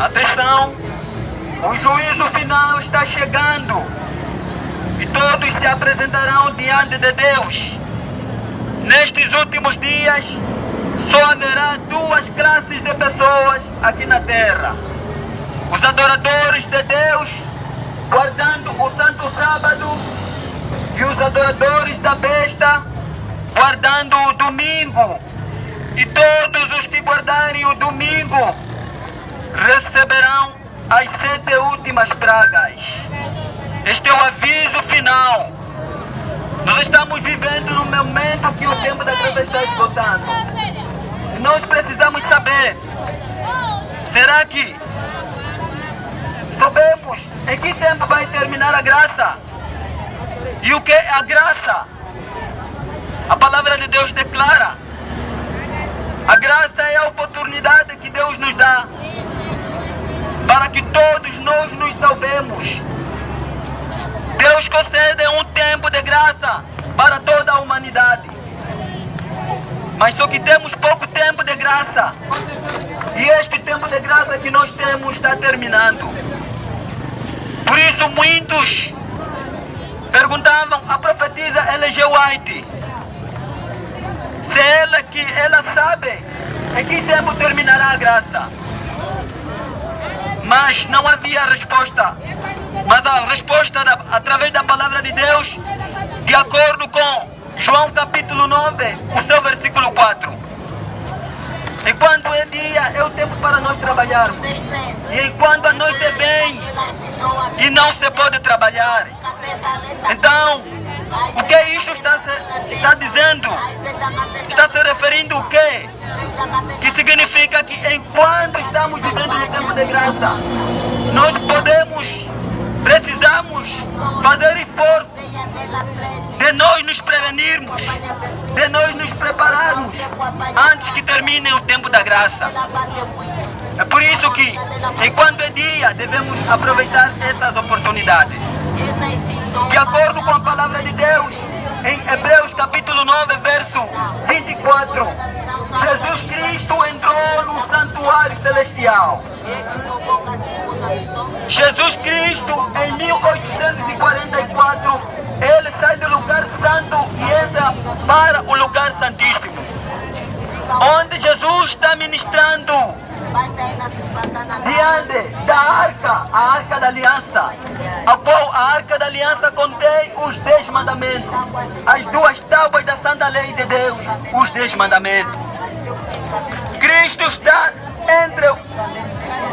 Atenção, o juízo final está chegando e todos se apresentarão diante de Deus. Nestes últimos dias, só haverá duas classes de pessoas aqui na terra: os adoradores de Deus, guardando o Santo Sábado, e os adoradores da besta, guardando o domingo. E todos os que guardarem o domingo receberão as 7 últimas pragas. Este é o aviso final. Nós estamos vivendo num momento que o tempo da graça está esgotando. E nós precisamos saber, será que sabemos em que tempo vai terminar a graça? E o que é a graça? A palavra de Deus declara: a graça é a oportunidade que Deus nos dá para que todos nós nos salvemos. Deus concede um tempo de graça para toda a humanidade. Mas só que temos pouco tempo de graça. E este tempo de graça que nós temos está terminando. Por isso muitos perguntavam à profetisa Ellen G. White se ela sabe em que tempo terminará a graça. Mas não havia resposta. Mas a resposta através da palavra de Deus, de acordo com João capítulo 9, o seu versículo 4. Enquanto é dia, é o tempo para nós trabalharmos. E enquanto a noite é bem, e não se pode trabalhar. Então, o que isto está dizendo? Está se referindo o quê? Que significa que enquanto estamos vivendo no tempo de graça, nós precisamos fazer esforço de nós nos prevenirmos, de nós nos prepararmos antes que termine o tempo da graça. É por isso que, enquanto é dia, devemos aproveitar essas oportunidades. De acordo com a palavra de Deus, em Hebreus capítulo 9, verso 24, Jesus Cristo entrou no santuário celestial. Jesus Cristo, em 1844, ele sai do lugar santo e entra para o lugar santíssimo, onde Jesus está ministrando diante da arca, a arca da aliança, a qual a arca da aliança contém os 10 mandamentos, as 2 tábuas da santa lei de Deus, os 10 mandamentos. Cristo está entre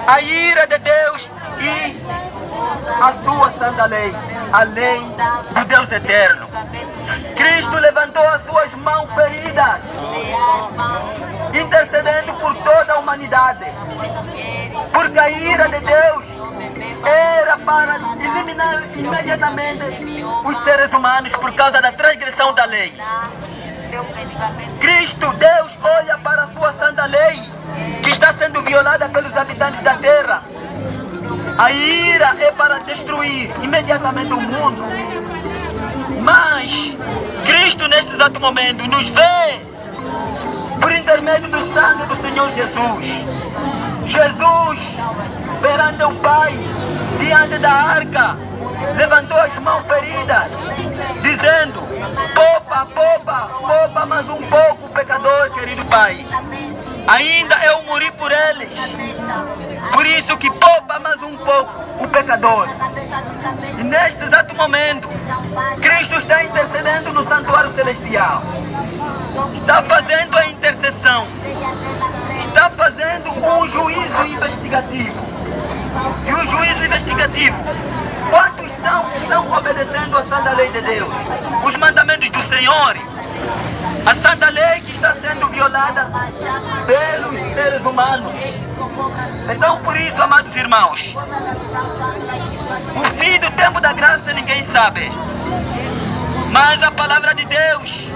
a ira de Deus e a sua santa lei, a lei do Deus eterno. Cristo levantou as suas mãos feridas, intercedendo por toda a humanidade, porque a ira de Deus era para eliminar imediatamente os seres humanos por causa da transgressão da lei. Cristo, Deus, olha para a sua santa lei, que está sendo violada pelos habitantes da terra. A ira é para destruir imediatamente o mundo. Mas Cristo, neste exato momento, nos vê por intermédio do sangue do Senhor Jesus. Jesus, perante o Pai, diante da arca, levantou as mãos feridas, dizendo: poupa, poupa, poupa mais um pouco o pecador, querido Pai. Ainda eu morri por eles. Por isso que poupa mais um pouco o pecador. E neste exato momento, Cristo está intercedendo no santuário celestial. Está fazendo a intercessão. Está fazendo um juízo investigativo. E o juízo investigativo, quantos estão obedecendo a santa lei de Deus? Os mandamentos do Senhor. A santa lei que está sendo violada pelos seres humanos. Então, por isso, amados irmãos, o fim do tempo da graça ninguém sabe. Mas a palavra de Deus,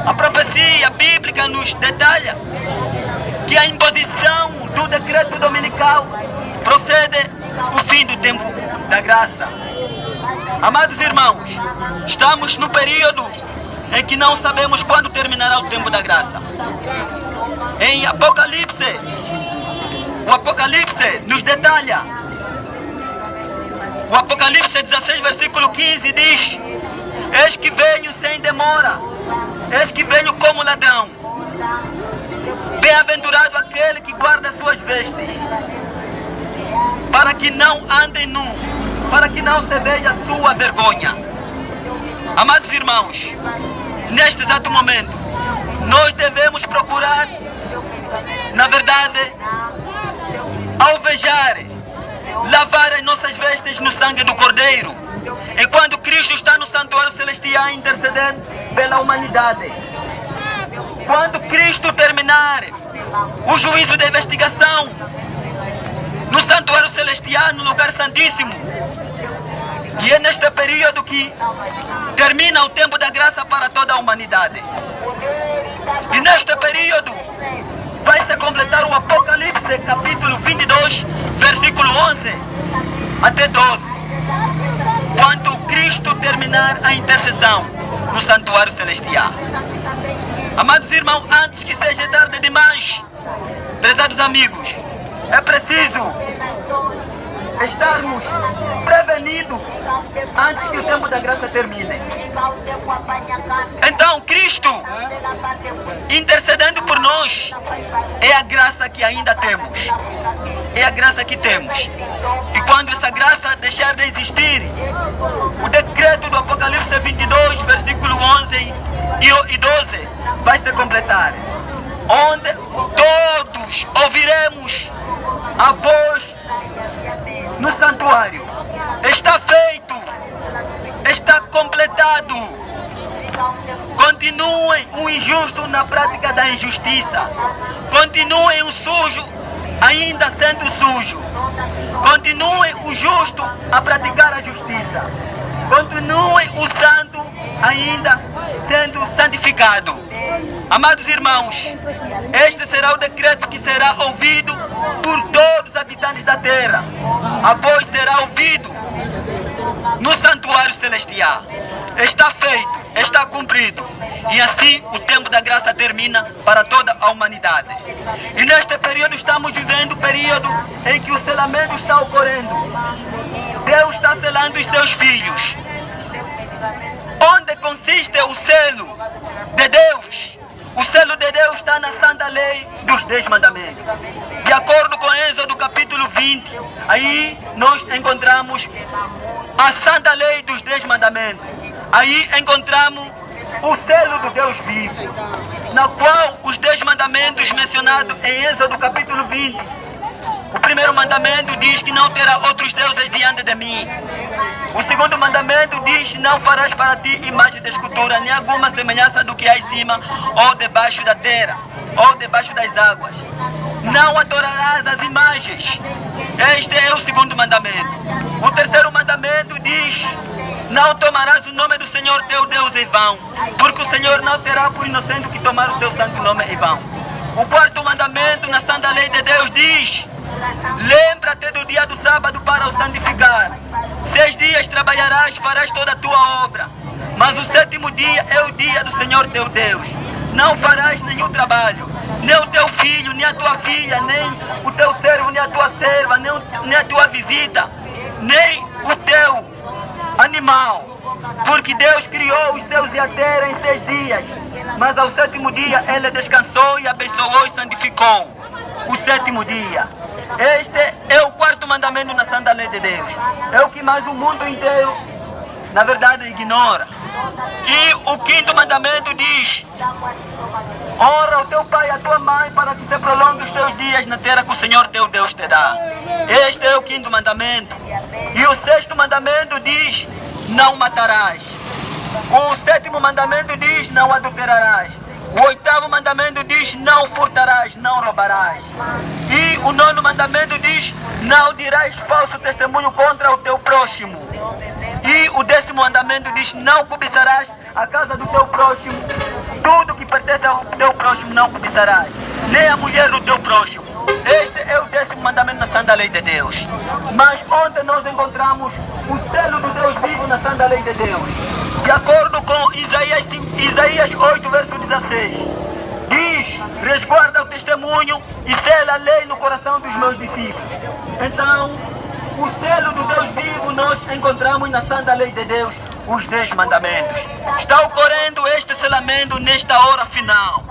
a profecia bíblica nos detalha que a imposição do decreto dominical procede o fim do tempo da graça. Amados irmãos, estamos no período em que não sabemos quando terminará o tempo da graça. Em Apocalipse, O Apocalipse nos detalha. O Apocalipse 16, versículo 15 diz: eis que venho sem demora, eis que venho como ladrão. Bem-aventurado aquele que guarda suas vestes, para que não ande nu, para que não se veja sua vergonha. Amados irmãos, neste exato momento, nós devemos procurar, na verdade, alvejar, lavar as nossas vestes no sangue do Cordeiro, enquanto Cristo está no santuário celestial a interceder pela humanidade. Quando Cristo terminar o juízo de investigação no santuário celestial, no lugar santíssimo, e é neste período que termina o tempo da graça para toda a humanidade. E neste período vai se completar o Apocalipse capítulo 22, versículo 11 até 12, quando Cristo terminar a intercessão no santuário celestial. Amados irmãos, antes que seja tarde demais, prezados amigos, é preciso estarmos prevenidos antes que o tempo da graça termine. Então, Cristo intercedendo por nós é a graça que ainda temos. É a graça que temos. E quando essa graça deixar de existir, o decreto do Apocalipse 22, versículo 11 e 12 vai se completar, onde todos ouviremos a voz no santuário: está feito, está completado. Continuem o injusto na prática da injustiça, continuem o sujo ainda sendo sujo, continuem o justo a praticar a justiça, continuem o santo ainda sendo santificado. Amados irmãos, este será o decreto que será ouvido por todos os habitantes da terra. A voz será ouvida no santuário celestial: está feito, está cumprido. E assim o tempo da graça termina para toda a humanidade. E neste período estamos vivendo o período em que o selamento está ocorrendo. Deus está selando os seus filhos. Onde consiste o selo de Deus? O selo de Deus está na santa lei dos 10 mandamentos. De acordo com Êxodo capítulo 20, aí nós encontramos a santa lei dos 10 mandamentos. Aí encontramos o selo do Deus vivo, na qual os 10 mandamentos mencionados em Êxodo capítulo 20. O primeiro mandamento diz que não terá outros deuses diante de mim. O segundo mandamento diz: não farás para ti imagem de escultura, nem alguma semelhança do que há em cima, ou debaixo da terra, ou debaixo das águas. Não adorarás as imagens. Este é o segundo mandamento. O terceiro mandamento diz: não tomarás o nome do Senhor teu Deus em vão, porque o Senhor não terá por inocente que tomar o seu santo nome em vão. O quarto mandamento na santa lei de Deus diz: lembra-te do dia do sábado para o santificar. 6 dias trabalharás, farás toda a tua obra, mas o 7º dia é o dia do Senhor teu Deus. Não farás nenhum trabalho, nem o teu filho, nem a tua filha, nem o teu servo, nem a tua serva, nem a tua visita, nem o teu animal, porque Deus criou os céus e a terra em 6 dias, mas ao 7º dia Ele descansou e abençoou e santificou o 7º dia. Este é o quarto mandamento na santa lei de Deus. É o que mais o mundo inteiro, na verdade, ignora. E o quinto mandamento diz: honra o teu pai e a tua mãe, para que se prolongue os teus dias na terra que o Senhor teu Deus te dá. Este é o quinto mandamento. E o sexto mandamento diz: não matarás. O 7º mandamento diz: não adulterarás. O 8º mandamento diz: não furtarás, não roubarás. E o 9º mandamento diz: não dirás falso testemunho contra o teu próximo. E o 10º mandamento diz: não cobiçarás a casa do teu próximo. Tudo que pertence ao teu próximo não cobiçarás, nem a mulher do teu próximo. Este é o 10º mandamento na santa lei de Deus. Mas ontem nós encontramos o selo do Deus vivo na santa lei de Deus. De acordo com Isaías 8, verso 16, diz: resguarda o testemunho e sela a lei no coração dos meus discípulos. Então, o selo do Deus vivo nós encontramos na santa lei de Deus, os 10 mandamentos. Está ocorrendo este selamento nesta hora final.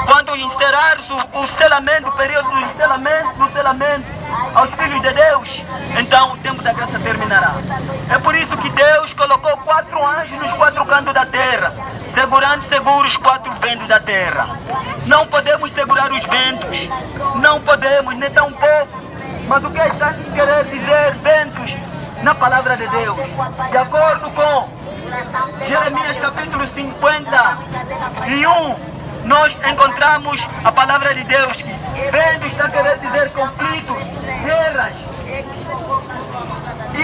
Quando encerrar-se o selamento, o período do selamento aos filhos de Deus, então o tempo da graça terminará. É por isso que Deus colocou 4 anjos nos 4 cantos da terra, segurando seguros 4 ventos da terra. Não podemos segurar os ventos, não podemos, nem tão pouco. Mas o que está a querer dizer ventos na palavra de Deus? De acordo com Jeremias capítulo 51, nós encontramos a palavra de Deus que vento está a querer dizer conflitos, guerras.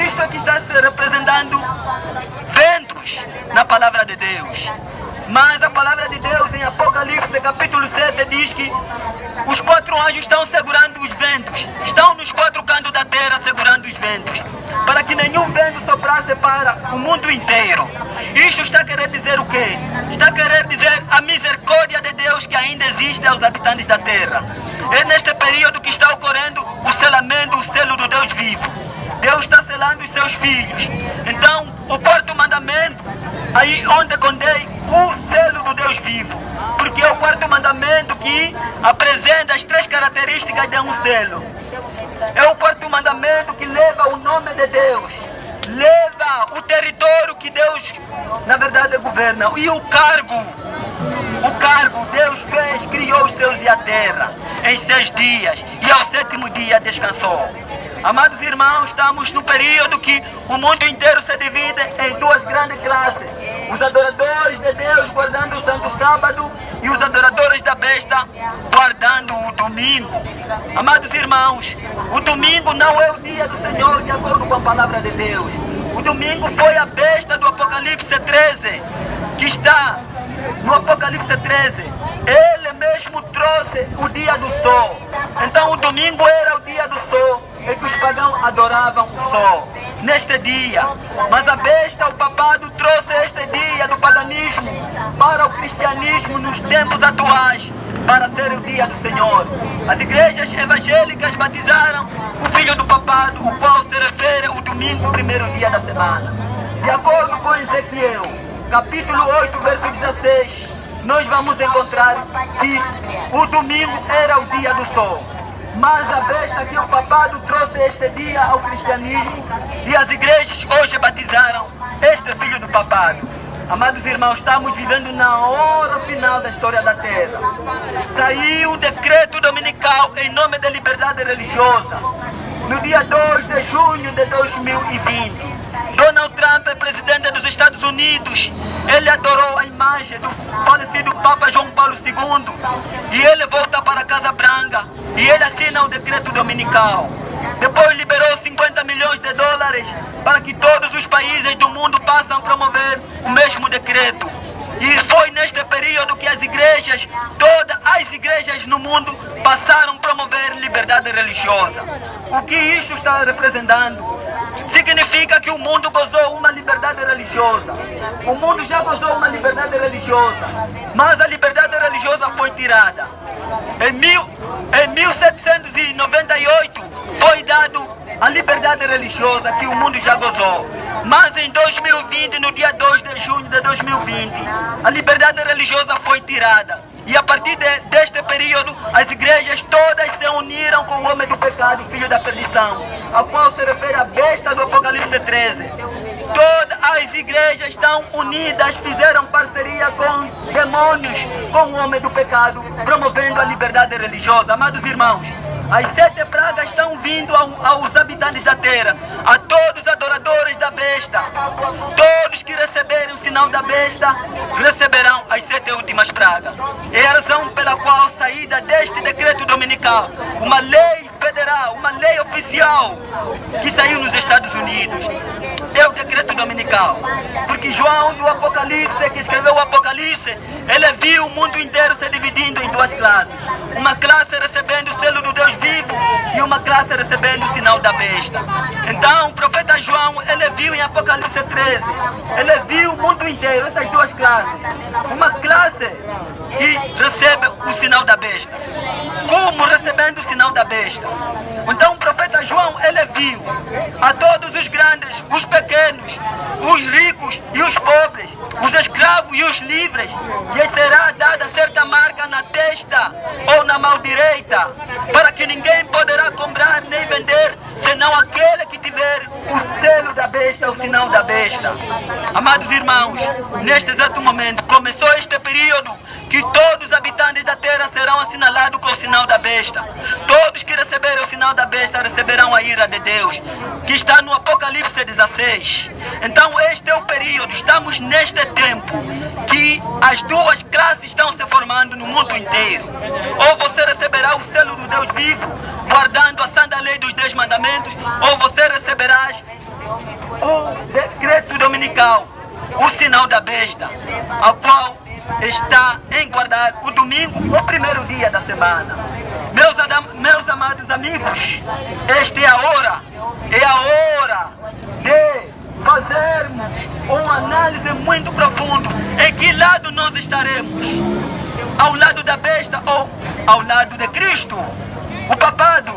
Isto é que está se representando ventos na palavra de Deus. Mas a palavra de Deus em Apocalipse capítulo 7 diz que os 4 anjos estão segurando os ventos, estão nos 4 cantos da terra segurando os ventos, para que nenhum vento soprasse para o mundo inteiro. Isto está a querer dizer o quê? Está a querer dizer a misericórdia de Deus que ainda existe aos habitantes da terra. É neste período que está ocorrendo o selamento, o selo do Deus vivo. Deus está selando os seus filhos. Então, o 4º mandamento, aí onde contém o selo do Deus vivo, porque é o 4º mandamento que apresenta as 3 características de um selo. É o 4º mandamento que leva o nome de Deus, leva o território que Deus, na verdade, governa. E o cargo, Deus fez, criou os céus e a terra em 6 dias e ao 7º dia descansou. Amados irmãos, estamos no período que o mundo inteiro se divide em 2 grandes classes. Os adoradores de Deus guardando o Santo Sábado e os adoradores da besta guardando o domingo. Amados irmãos, o domingo não é o dia do Senhor de acordo com a palavra de Deus. O domingo foi a besta do Apocalipse 13, que está no Apocalipse 13. Ele mesmo trouxe o dia do sol. Então o domingo era o dia do sol, e que os pagãos adoravam o sol neste dia. Mas a besta, o papado, trouxe este dia do paganismo para o cristianismo nos tempos atuais, para ser o dia do Senhor. As igrejas evangélicas batizaram o filho do papado, o qual se refere ao domingo, o primeiro dia da semana. De acordo com Ezequiel, capítulo 8, verso 16, nós vamos encontrar que o domingo era o dia do sol. Mas a besta que o papado trouxe este dia ao cristianismo, e as igrejas hoje batizaram este filho do papado. Amados irmãos, estamos vivendo na hora final da história da terra. Saiu o decreto dominical em nome da liberdade religiosa, no dia 2 de junho de 2020. Donald Trump é presidente dos Estados Unidos. Ele adorou a imagem do falecido Papa João Paulo II. E ele volta para a Casa Branca e ele assina o decreto dominical. Depois liberou 50 milhões de dólares para que todos os países do mundo possam promover o mesmo decreto. E foi neste período que as igrejas, todas as igrejas no mundo, passaram a promover liberdade religiosa. O que isso está representando? Significa que o mundo gozou uma liberdade religiosa. O mundo já gozou uma liberdade religiosa, mas a liberdade religiosa foi tirada. Em 1798 foi dado a liberdade religiosa que o mundo já gozou. Mas em 2020, no dia 2 de junho de 2020, a liberdade religiosa foi tirada. E a partir deste período, as igrejas todas se uniram com o homem do pecado, filho da perdição, ao qual se refere a besta do Apocalipse 13. Todas as igrejas estão unidas, fizeram parceria com demônios, com o homem do pecado, promovendo a liberdade religiosa. Amados irmãos, as 7 pragas estão vindo aos habitantes da terra, a todos os adoradores da besta. Todos que receberem o sinal da besta receberão as 7 últimas pragas. É a razão pela qual, saída deste decreto dominical, uma lei federal, uma lei oficial que saiu nos Estados Unidos, é o decreto dominical. Porque João do Apocalipse, que escreveu o Apocalipse, ele viu o mundo inteiro se dividindo em 2 classes. Uma classe recebendo o selo do Deus vivo e uma classe recebendo o sinal da besta. Então o profeta João, ele viu em Apocalipse 13, ele viu o mundo inteiro, essas 2 classes. Uma classe que recebe o o sinal da besta. Como recebendo o sinal da besta. Então o profeta João, ele viu a todos os grandes, os pequenos, os ricos e os pobres, os escravos e os livres, lhes será dada certa marca na testa ou na mão direita, para que ninguém poderá comprar nem vender, senão aquele que tiver o selo da besta, o sinal da besta. Amados irmãos, neste exato momento começou este período que todos os habitantes da terra serão assinalados com o sinal da besta. Todos que receberem o sinal da besta receberão a ira de Deus, que está no Apocalipse 16. Então este é o período, estamos neste tempo que as duas classes estão se formando no mundo inteiro. Ou você receberá o selo do Deus vivo, guardando a santa lei dos 10 mandamentos, ou você receberás o decreto dominical, o sinal da besta, a qual está em guardar o domingo, o primeiro dia da semana. Meus amados amigos, esta é a hora de fazermos uma análise muito profunda. Em que lado nós estaremos? Ao lado da besta ou ao lado de Cristo, o papado?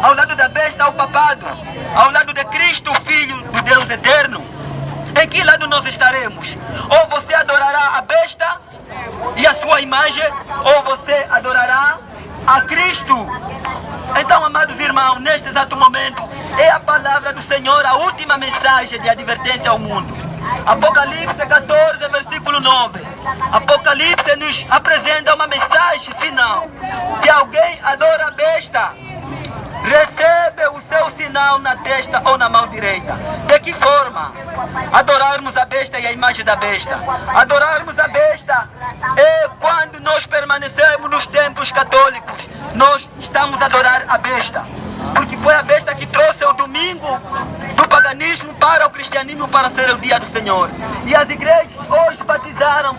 Ao lado da besta, o papado? Ao lado de Cristo, o Filho do Deus eterno? Em que lado nós estaremos? Ou você adorará a besta e a sua imagem, ou você adorará a Cristo. Então, amados irmãos, neste exato momento, é a palavra do Senhor, a última mensagem de advertência ao mundo. Apocalipse 14, versículo 9. Apocalipse nos apresenta uma mensagem final. Se alguém adora a besta, recebe o seu sinal na testa ou na mão direita. De que forma? Adorarmos a besta e a imagem da besta. Adorarmos a besta é quando nós permanecemos nos templos católicos. Nós estamos a adorar a besta. Porque foi a besta que trouxe o domingo do paganismo para o cristianismo, para ser o dia do Senhor. E as igrejas hoje batizaram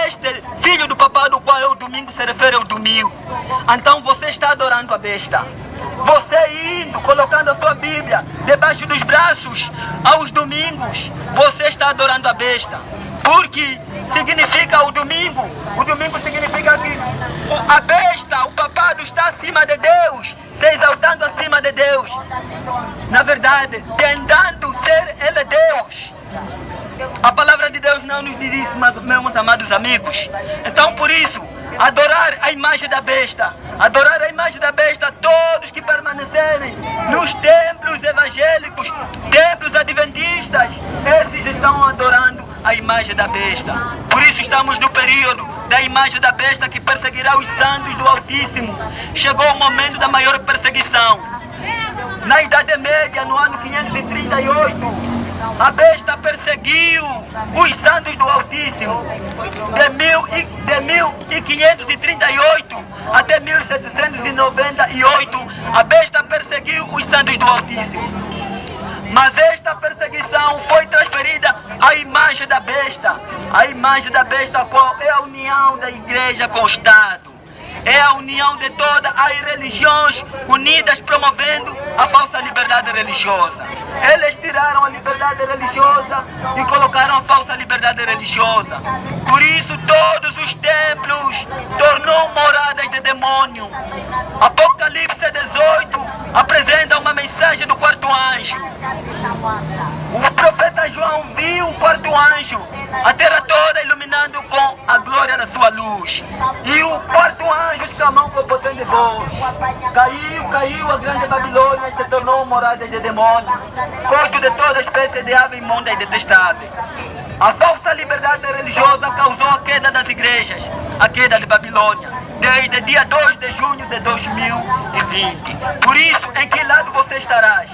este filho do papado, qual é o domingo, se refere ao domingo. Então você está adorando a besta. Você indo, colocando a sua Bíblia debaixo dos braços aos domingos, você está adorando a besta. Porque significa o domingo significa que a besta, o papado está acima de Deus, se exaltando acima de Deus. Na verdade, tentando ser ele Deus. A palavra de Deus não nos diz isso, meus amados amigos. Então, por isso, adorar a imagem da besta, todos que permanecerem nos templos evangélicos, templos adventistas, esses estão adorando a imagem da besta. Por isso estamos no período da imagem da besta que perseguirá os santos do Altíssimo. Chegou o momento da maior perseguição. Na Idade Média, no ano 538, a besta perseguiu os santos do Altíssimo. De 1538 até 1798, a besta perseguiu os santos do Altíssimo. Mas esta perseguição foi transferida à imagem da besta. A imagem da besta, qual é a união da igreja com o Estado. É a união de todas as religiões unidas, promovendo a falsa liberdade religiosa. Eles tiraram a liberdade religiosa e colocaram a falsa liberdade religiosa. Por isso todos os templos tornou moradas de demônio. Apocalipse 18 apresenta uma mensagem do quarto anjo. O profeta João viu o quarto anjo, a terra toda iluminando com a glória da sua luz. E o quarto anjo exclamou com potente voz: caiu a grande Babilônia e se tornou morada de demônio, corpo de toda espécie de ave imunda e detestável. A falsa liberdade religiosa causou a queda das igrejas, a queda de Babilônia, desde dia 2 de junho de 2020. Por isso, em que lado você estarás?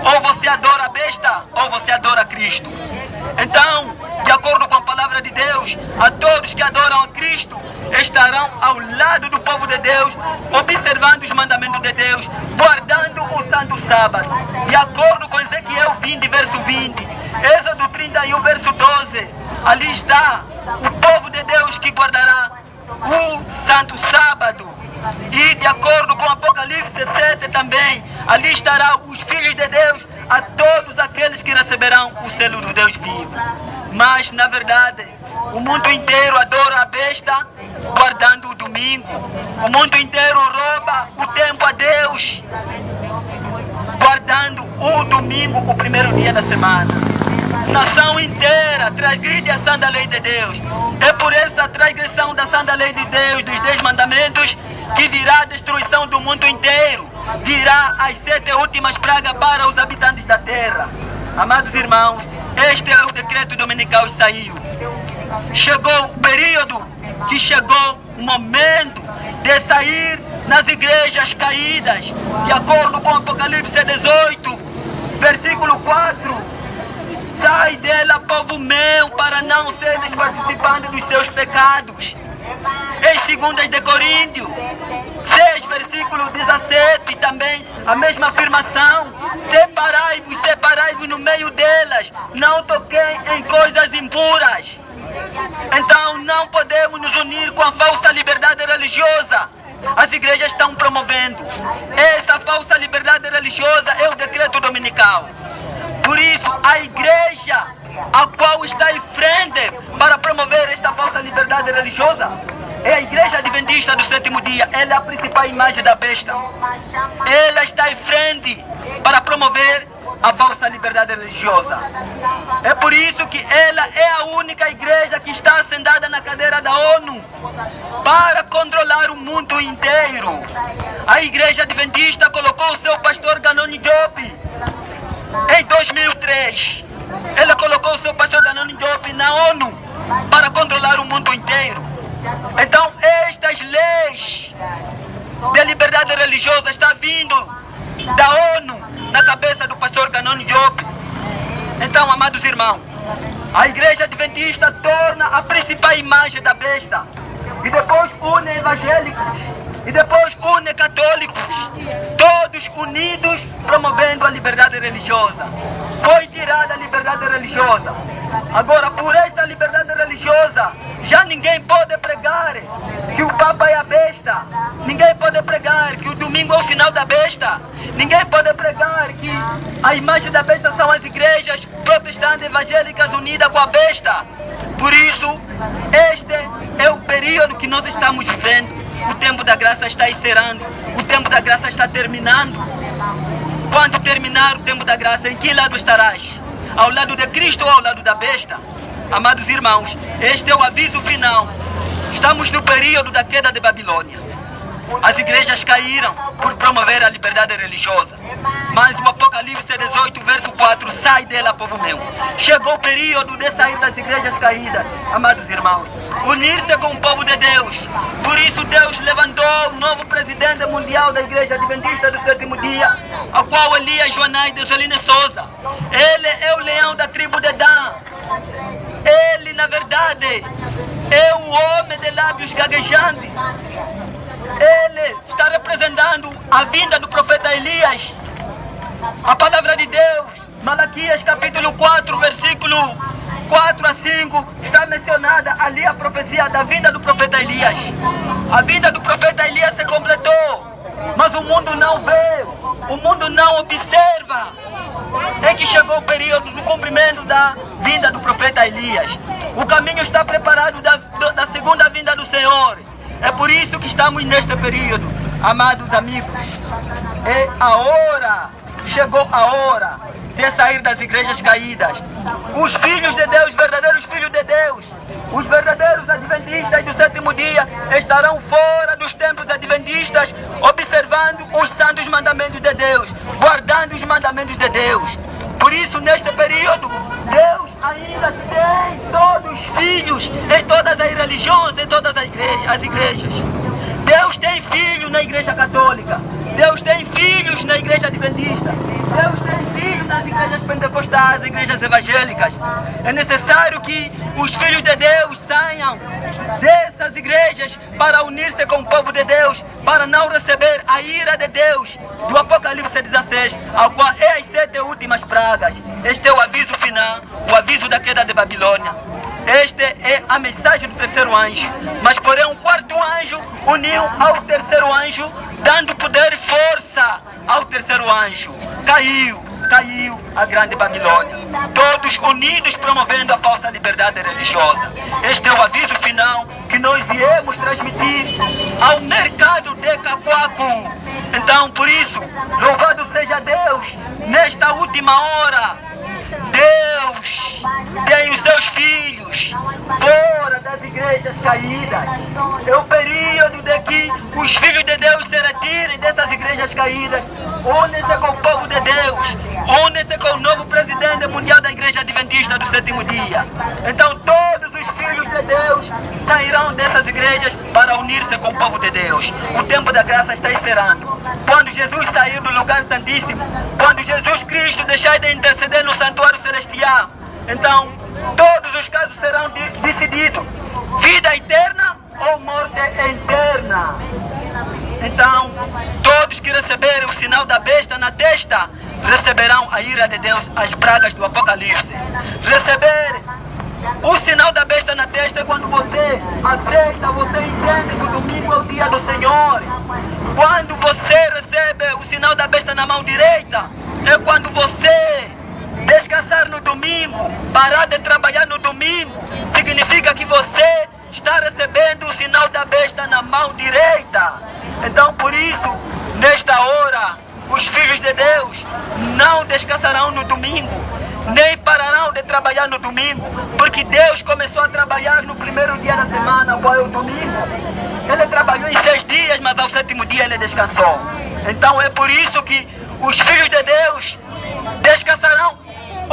Ou você adora a besta, ou você adora Cristo. Então, de acordo com a palavra de Deus, a todos que adoram a Cristo estarão ao lado do povo de Deus, observando os mandamentos de Deus, guardando o santo sábado. De acordo com Ezequiel 20, verso 20, Êxodo 31, verso 12, ali está o povo de Deus que guardará o santo sábado. E de acordo com Apocalipse 7 também, ali estará os filhos de Deus, a todos aqueles que receberão o selo do Deus vivo. Mas, na verdade, O mundo inteiro adora a besta, guardando o domingo. O mundo inteiro rouba o tempo a Deus, guardando o domingo, o primeiro dia da semana. Nação inteira transgride a santa lei de Deus. É por essa transgressão da santa lei de Deus, dos 10 mandamentos, que virá a destruição do mundo inteiro. Virá as 7 últimas pragas para os habitantes da terra. Amados irmãos, este é o decreto dominical que saiu. Chegou o período, que chegou o momento de sair nas igrejas caídas, de acordo com Apocalipse 18, versículo 4. Sai dela, povo meu, para não seres participante dos seus pecados. Em 2 de Coríntios 6, versículo 17, também a mesma afirmação. Separai-vos, separai-vos no meio delas, não toquei em coisas impuras. Então não podemos nos unir com a falsa liberdade religiosa. As igrejas estão promovendo essa falsa liberdade religiosa, é o decreto dominical. Por isso, a igreja a qual está em frente para promover esta falsa liberdade religiosa é a Igreja Adventista do Sétimo Dia. Ela é a principal imagem da besta. Ela está em frente para promover a falsa liberdade religiosa. É por isso que ela é a única igreja que está sentada na cadeira da ONU para controlar o mundo inteiro. A Igreja Adventista colocou o seu pastor Ganoni Diop em 2003. Ela colocou o seu pastor Ganoni Diop na ONU para controlar o mundo inteiro. Então estas leis de liberdade religiosa estão vindo da ONU na cabeça do pastor Ganoni Diop. Então, amados irmãos, a Igreja Adventista torna a principal imagem da besta, e depois une evangélicos, e depois une católicos, todos unidos promovendo a liberdade religiosa. Foi tirada a liberdade religiosa. Agora, por esta liberdade religiosa, já ninguém pode pregar que o Papa é a besta. Ninguém pode pregar que o domingo é o sinal da besta. Ninguém pode pregar que a imagem da besta são as igrejas protestantes evangélicas unidas com a besta. Por isso, este é o período que nós estamos vivendo. O tempo da graça está encerrando. O tempo da graça está terminando. Quando terminar o tempo da graça, em que lado estarás? Ao lado de Cristo ou ao lado da besta? Amados irmãos, este é o aviso final. Estamos no período da queda de Babilônia. As igrejas caíram por promover a liberdade religiosa. Mas o Apocalipse 18, verso 4, sai dela, povo meu. Chegou o período de sair das igrejas caídas, amados irmãos. Unir-se com o povo de Deus. Por isso Deus levantou o novo presidente mundial da Igreja Adventista do Sétimo Dia, a qual Elias Joanai de Jolene Souza. Ele é o leão da tribo de Dan. Ele, na verdade, é o homem de lábios gaguejantes. Ele está representando a vinda do profeta Elias. A palavra de Deus, Malaquias capítulo 4, versículo 4 a 5, está mencionada ali a profecia da vinda do profeta Elias. A vinda do profeta Elias se completou, mas o mundo não vê, o mundo não observa. É que chegou o período do cumprimento da vinda do profeta Elias. O caminho está preparado da segunda vinda do Senhor. É por isso que estamos neste período, amados amigos. É a hora, chegou a hora de sair das igrejas caídas. Os filhos de Deus, verdadeiros filhos de Deus, os verdadeiros adventistas do sétimo dia estarão fora dos templos adventistas, observando os santos mandamentos de Deus, guardando os mandamentos de Deus. Por isso, neste período, Deus ainda tem todos os filhos em todas as religiões, em todas as igrejas. Deus tem filhos na igreja católica. Deus tem filhos na igreja adventista. Deus tem filhos nas igrejas pentecostais, igrejas evangélicas. É necessário que os filhos de Deus saiam dessas igrejas para unir-se com o povo de Deus, para não receber a ira de Deus do Apocalipse 16, ao qual é as 7 últimas pragas. Este é o aviso final, o aviso da queda de Babilônia. Esta é a mensagem do terceiro anjo. Mas porém um quarto anjo uniu ao terceiro anjo, dando poder e força ao terceiro anjo. Caiu. caiu a grande Babilônia. Todos unidos promovendo a falsa liberdade religiosa. Este é o aviso final que nós viemos transmitir ao mercado de Cacoaco. Então, por isso, louvado seja Deus, nesta última hora, Deus tem os seus filhos fora das igrejas caídas. É o período de que os filhos de Deus se retirem dessas igrejas caídas. Unem-se com o povo de Deus. Unem-se com o novo presidente mundial da Igreja Adventista do Sétimo Dia. Então todos os filhos de Deus sairão dessas igrejas para unir-se com o povo de Deus. O tempo da graça está encerrando. Quando Jesus sair do lugar santíssimo, quando Jesus Cristo deixar de interceder no santuário celestial, então todos os casos serão decididos: vida eterna ou morte eterna. Então, todos que receberem o sinal da besta na testa receberão a ira de Deus, as pragas do Apocalipse. Receber o sinal da besta na testa é quando você aceita, você entende que o domingo é o dia do Senhor. Quando você recebe o sinal da besta na mão direita, é quando você descansar no domingo, parar de trabalhar no domingo, significa que você está recebendo o sinal da besta na mão direita. Então, por isso, nesta hora, os filhos de Deus não descansarão no domingo, nem pararão de trabalhar no domingo, porque Deus começou a trabalhar no primeiro dia da semana, qual é o domingo. Ele trabalhou em 6 dias, mas ao 7º dia ele descansou. Então é por isso que os filhos de Deus descansarão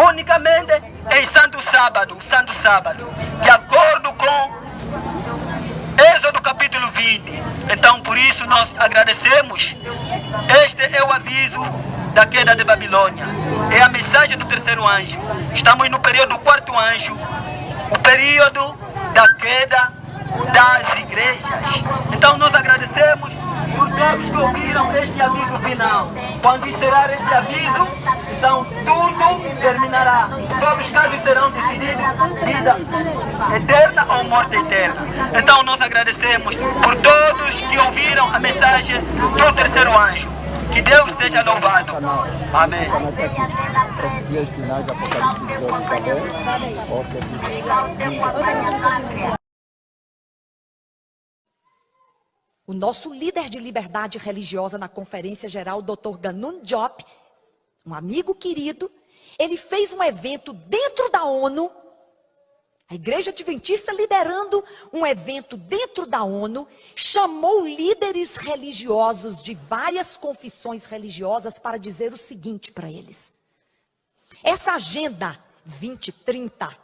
unicamente em santo sábado, de acordo com Êxodo capítulo 20. Então por isso nós agradecemos. Este é o aviso da queda de Babilônia. É a mensagem do terceiro anjo. Estamos no período do quarto anjo, o período da queda das igrejas. Então nós agradecemos por todos que ouviram este aviso final. Quando encerrar este aviso, então tudo terminará. Todos os casos serão decididos: vida eterna ou morte eterna. Então nós agradecemos por todos que ouviram a mensagem do terceiro anjo. Que Deus seja louvado. Amém. O nosso líder de liberdade religiosa na Conferência Geral, Dr. Ganun Diop, um amigo querido, ele fez um evento dentro da ONU, a Igreja Adventista liderando um evento dentro da ONU, chamou líderes religiosos de várias confissões religiosas para dizer o seguinte para eles: essa agenda 2030,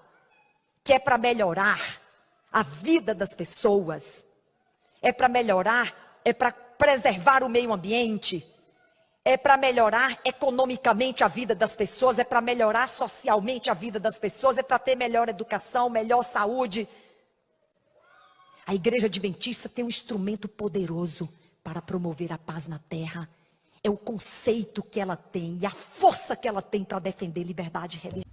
que é para melhorar a vida das pessoas, é para melhorar, é para preservar o meio ambiente, é para melhorar economicamente a vida das pessoas, é para melhorar socialmente a vida das pessoas, é para ter melhor educação, melhor saúde. A Igreja Adventista tem um instrumento poderoso para promover a paz na terra. É o conceito que ela tem e a força que ela tem para defender liberdade religiosa.